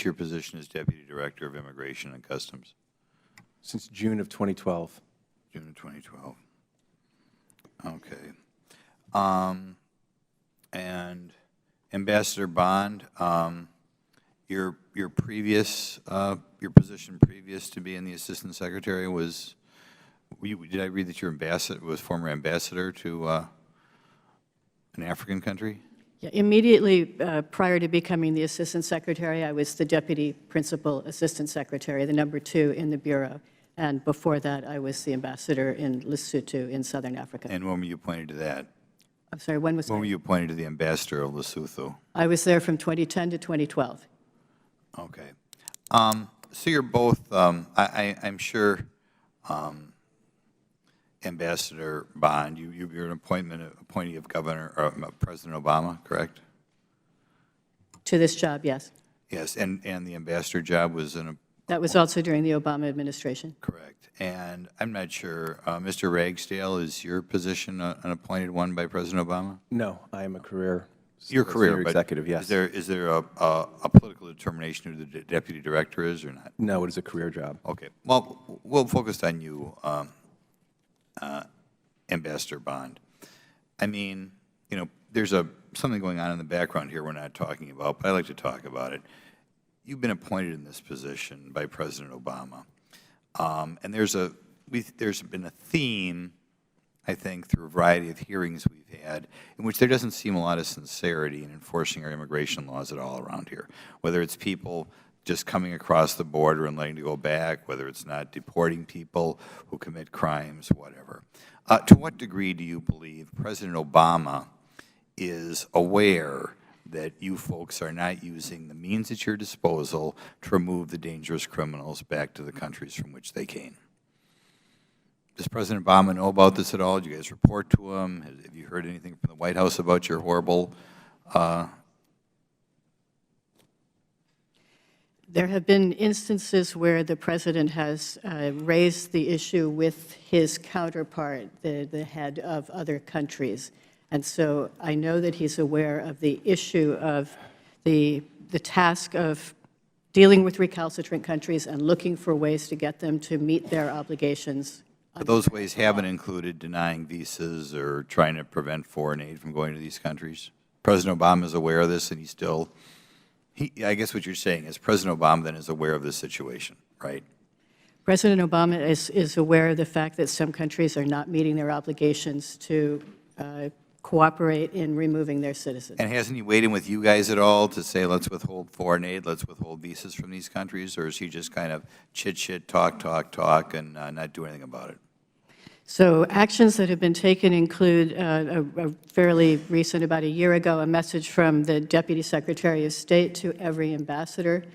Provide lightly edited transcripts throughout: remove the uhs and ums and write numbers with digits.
your position as Deputy Director of Immigration and Customs? Since June of 2012. June of 2012. Okay. And Ambassador Bond, your position previous to being the Assistant Secretary was, did I read that your ambassador was former ambassador to an African country? Yeah, immediately prior to becoming the Assistant Secretary, I was the Deputy Principal Assistant Secretary, the #2 in the Bureau. And before that, I was the ambassador in Lesotho in Southern Africa. And when were you appointed to that? I'm sorry, when were you appointed to the ambassador of Lesotho? I was there from 2010 to 2012. Okay. So you're both, I'm sure, Ambassador Bond, you're an appointee of Governor President Obama, correct? To this job, yes. Yes, and the ambassador job was That was also during the Obama administration. correct. And I'm not sure, Mr. Ragsdale, is your position an appointed one by President Obama? No, I am a career Your career, senior but executive, yes. Is there a political determination who the deputy director is or not? No, it is a career job. Okay. Well, we'll focus on you, Ambassador Bond. I mean, you know, there's something going on in the background here we're not talking about, but I'd like to talk about it. You've been appointed in this position by President Obama, and there's been a theme, I think, through a variety of hearings we've had, in which there doesn't seem a lot of sincerity in enforcing our immigration laws at all around here, whether it's people just coming across the border and letting to go back, whether it's not deporting people who commit crimes, whatever. To what degree do you believe President Obama is aware that you folks are not using the means at your disposal to remove the dangerous criminals back to the countries from which they came? Does President Obama know about this at all? Did you guys report to him? Have you heard anything from the White House about your horrible There have been instances where the President has raised the issue with his counterpart, the head of other countries. And so I know that he's aware of the issue of the task of dealing with recalcitrant countries and looking for ways to get them to meet their obligations. But those ways haven't included denying visas or trying to prevent foreign aid from going to these countries. President Obama is aware of this, and I guess what you're saying is President Obama then is aware of this situation, right? President Obama is aware of the fact that some countries are not meeting their obligations to cooperate in removing their citizens. And hasn't he weighed in with you guys at all to say, let's withhold foreign aid, let's withhold visas from these countries, or is he just kind of chit-chit, talk, and not do anything about it? So actions that have been taken include a fairly recent, about a year ago, a message from the Deputy Secretary of State to every ambassador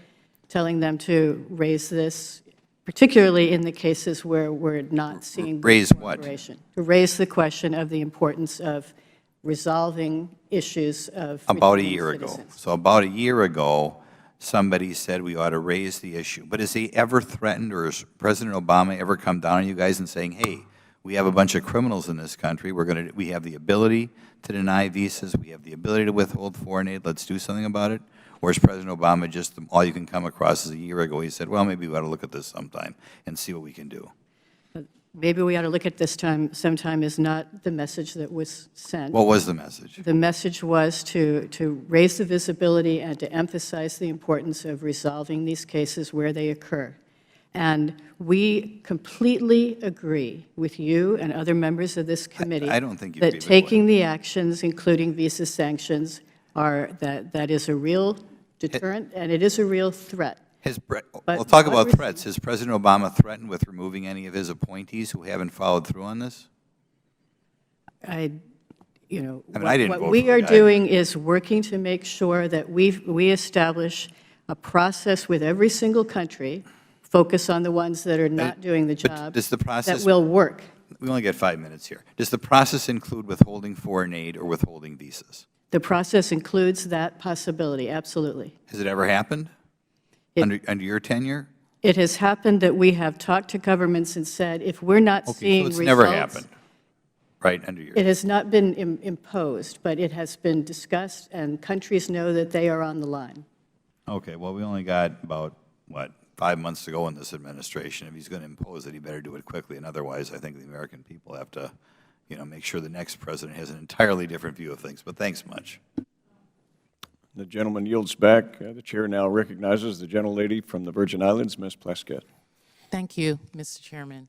telling them to raise this, particularly in the cases where we're not seeing raise what? To raise the question of the importance of resolving issues of about a year ago. So about a year ago, somebody said we ought to raise the issue. But has he ever threatened, or has President Obama ever come down on you guys and saying, hey, we have a bunch of criminals in this country. We have the ability to deny visas. We have the ability to withhold foreign aid. Let's do something about it. Or is President Obama just all you can come across is a year ago he said, well, maybe we ought to look at this sometime and see what we can do? Maybe we ought to look at this sometime is not the message that was sent. What was the message? The message was to raise the visibility and to emphasize the importance of resolving these cases where they occur. And we completely agree with you and other members of this committee I don't think you that taking the actions, including visa sanctions, that is a real deterrent and it is a real threat. We'll talk about threats. Has President Obama threatened with removing any of his appointees who haven't followed through on this? I didn't what we are doing is working to make sure that we establish a process with every single country, focus on the ones that are not doing the job, that will work. We only get 5 minutes here. Does the process include withholding foreign aid or withholding visas? The process includes that possibility, absolutely. Has it ever happened under your tenure? It has happened that we have talked to governments and said, if we're not seeing results. So it's never happened, right, under your It has not been imposed, but it has been discussed, and countries know that they are on the line. Okay, well, we only got about, what, 5 months to go in this administration. If he's going to impose it, he better do it quickly, and otherwise, I think the American people have to, make sure the next president has an entirely different view of things. But thanks much. The gentleman yields back. The chair now recognizes the gentlelady from the Virgin Islands, Ms. Plaskett. Thank you, Mr. Chairman.